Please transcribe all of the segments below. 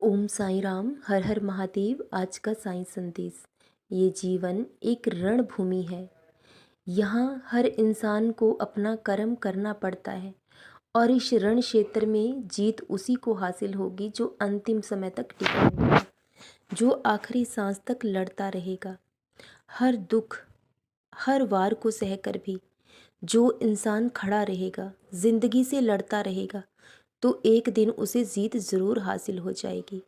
ओम साईं राम, हर हर महादेव। आज का साईं संदेश। ये जीवन एक रणभूमि है। यहाँ हर इंसान को अपना कर्म करना पड़ता है और इस रण क्षेत्र में जीत उसी को हासिल होगी जो अंतिम समय तक टिका रहेगा, जो आखिरी सांस तक लड़ता रहेगा। हर दुख, हर वार को सहकर भी जो इंसान खड़ा रहेगा, जिंदगी से लड़ता रहेगा, तो एक दिन उसे जीत ज़रूर हासिल हो जाएगी।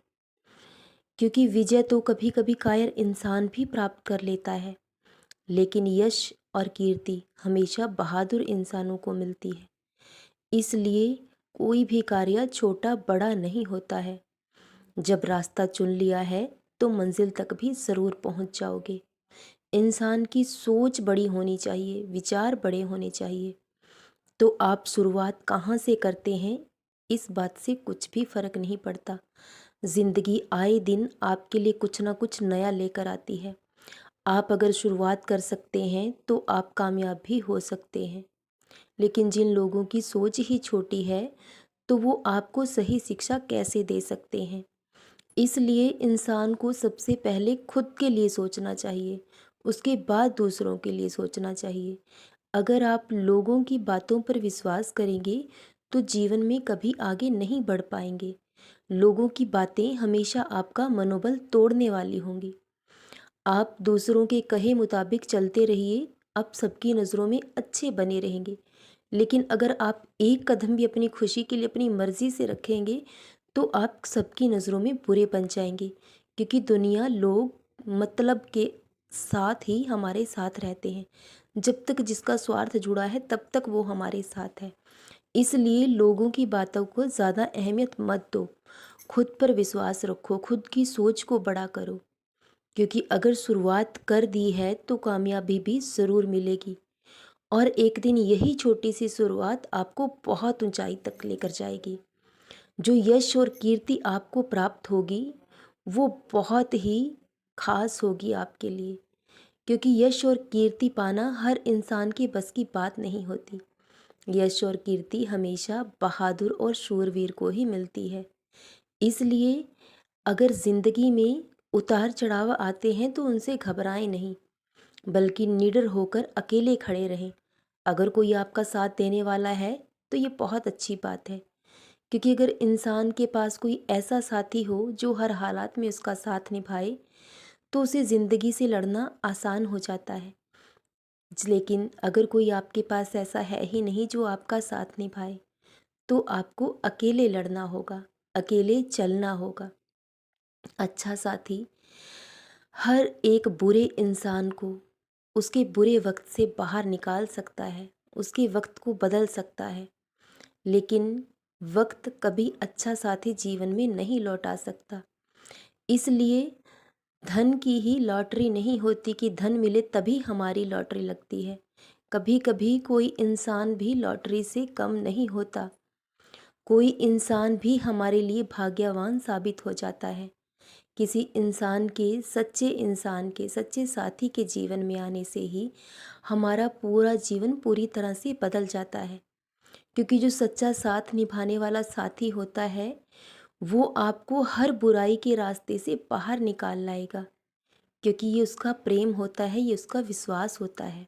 क्योंकि विजय तो कभी कभी कायर इंसान भी प्राप्त कर लेता है, लेकिन यश और कीर्ति हमेशा बहादुर इंसानों को मिलती है। इसलिए कोई भी कार्य छोटा बड़ा नहीं होता है। जब रास्ता चुन लिया है तो मंजिल तक भी ज़रूर पहुंच जाओगे। इंसान की सोच बड़ी होनी चाहिए, विचार बड़े होने चाहिए। तो आप शुरुआत कहाँ से करते हैं, इस बात से कुछ भी फर्क नहीं पड़ता। जिंदगी आए दिन आपके लिए कुछ ना कुछ नया लेकर आती है। आप अगर शुरुआत कर सकते हैं तो आप कामयाब भी हो सकते हैं। लेकिन जिन लोगों की सोच ही छोटी है तो वो आपको सही शिक्षा कैसे दे सकते हैं। इसलिए इंसान को सबसे पहले खुद के लिए सोचना चाहिए, उसके बाद दूसरों के लिए सोचना चाहिए। अगर आप लोगों की बातों पर विश्वास करेंगे तो जीवन में कभी आगे नहीं बढ़ पाएंगे। लोगों की बातें हमेशा आपका मनोबल तोड़ने वाली होंगी। आप दूसरों के कहे मुताबिक चलते रहिए, आप सबकी नज़रों में अच्छे बने रहेंगे। लेकिन अगर आप एक कदम भी अपनी खुशी के लिए अपनी मर्ज़ी से रखेंगे तो आप सबकी नज़रों में बुरे बन जाएंगे। क्योंकि दुनिया लोग मतलब के साथ ही हमारे साथ रहते हैं। जब तक जिसका स्वार्थ जुड़ा है तब तक वो हमारे साथ है। इसलिए लोगों की बातों को ज़्यादा अहमियत मत दो। खुद पर विश्वास रखो, खुद की सोच को बड़ा करो। क्योंकि अगर शुरुआत कर दी है तो कामयाबी भी ज़रूर मिलेगी। और एक दिन यही छोटी सी शुरुआत आपको बहुत ऊंचाई तक लेकर जाएगी। जो यश और कीर्ति आपको प्राप्त होगी वो बहुत ही खास होगी आपके लिए। क्योंकि यश और कीर्ति पाना हर इंसान के बस की बात नहीं होती। यश और कीर्ति हमेशा बहादुर और शूरवीर को ही मिलती है। इसलिए अगर ज़िंदगी में उतार चढ़ाव आते हैं तो उनसे घबराएं नहीं, बल्कि निडर होकर अकेले खड़े रहें। अगर कोई आपका साथ देने वाला है तो ये बहुत अच्छी बात है। क्योंकि अगर इंसान के पास कोई ऐसा साथी हो जो हर हालात में उसका साथ निभाए तो उसे ज़िंदगी से लड़ना आसान हो जाता है। लेकिन अगर कोई आपके पास ऐसा है ही नहीं जो आपका साथ निभाए तो आपको अकेले लड़ना होगा, अकेले चलना होगा। अच्छा साथी हर एक बुरे इंसान को उसके बुरे वक्त से बाहर निकाल सकता है, उसके वक्त को बदल सकता है। लेकिन वक्त कभी अच्छा साथी जीवन में नहीं लौटा सकता। इसलिए धन की ही लॉटरी नहीं होती कि धन मिले तभी हमारी लॉटरी लगती है। कभी कभी कोई इंसान भी लॉटरी से कम नहीं होता। कोई इंसान भी हमारे लिए भाग्यवान साबित हो जाता है। किसी इंसान के सच्चे साथी के जीवन में आने से ही हमारा पूरा जीवन पूरी तरह से बदल जाता है। क्योंकि जो सच्चा साथ निभाने वाला साथी होता है वो आपको हर बुराई के रास्ते से बाहर निकाल लाएगा। क्योंकि ये उसका प्रेम होता है, ये उसका विश्वास होता है।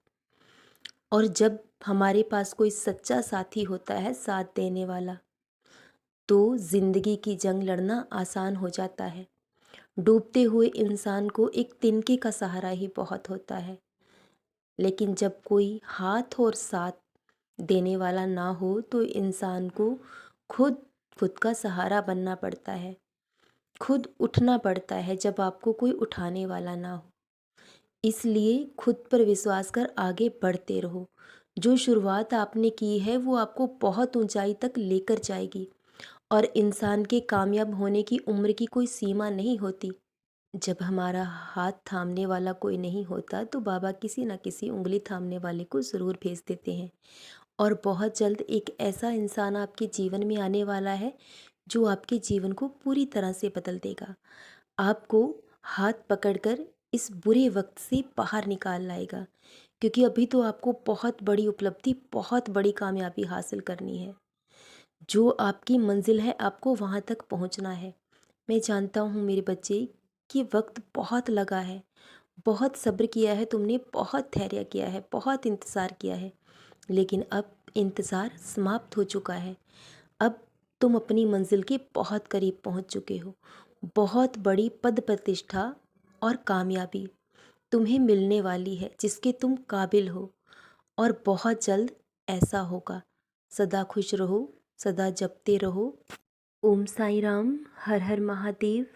और जब हमारे पास कोई सच्चा साथी होता है साथ देने वाला, तो ज़िंदगी की जंग लड़ना आसान हो जाता है। डूबते हुए इंसान को एक तिनके का सहारा ही बहुत होता है। लेकिन जब कोई हाथ और साथ देने वाला ना हो तो इंसान को खुद खुद का सहारा बनना पड़ता है, खुद उठना पड़ता है जब आपको कोई उठाने वाला ना हो। इसलिए खुद पर विश्वास कर आगे बढ़ते रहो। जो शुरुआत आपने की है वो आपको बहुत ऊंचाई तक लेकर जाएगी। और इंसान के कामयाब होने की उम्र की कोई सीमा नहीं होती। जब हमारा हाथ थामने वाला कोई नहीं होता तो बाबा किसी न किसी उंगली थामने वाले को ज़रूर भेज देते हैं। और बहुत जल्द एक ऐसा इंसान आपके जीवन में आने वाला है जो आपके जीवन को पूरी तरह से बदल देगा। आपको हाथ पकड़कर इस बुरे वक्त से बाहर निकाल लाएगा। क्योंकि अभी तो आपको बहुत बड़ी उपलब्धि, बहुत बड़ी कामयाबी हासिल करनी है। जो आपकी मंजिल है आपको वहाँ तक पहुँचना है। मैं जानता हूँ मेरे बच्चे कि वक्त बहुत लगा है, बहुत सब्र किया है तुमने, बहुत धैर्य किया है, बहुत इंतज़ार किया है, लेकिन अब इंतज़ार समाप्त हो चुका है। अब तुम अपनी मंजिल के बहुत करीब पहुँच चुके हो। बहुत बड़ी पद प्रतिष्ठा और कामयाबी तुम्हें मिलने वाली है जिसके तुम काबिल हो, और बहुत जल्द ऐसा होगा। सदा खुश रहो, सदा जपते रहो। ओम साई राम। हर हर महादेव।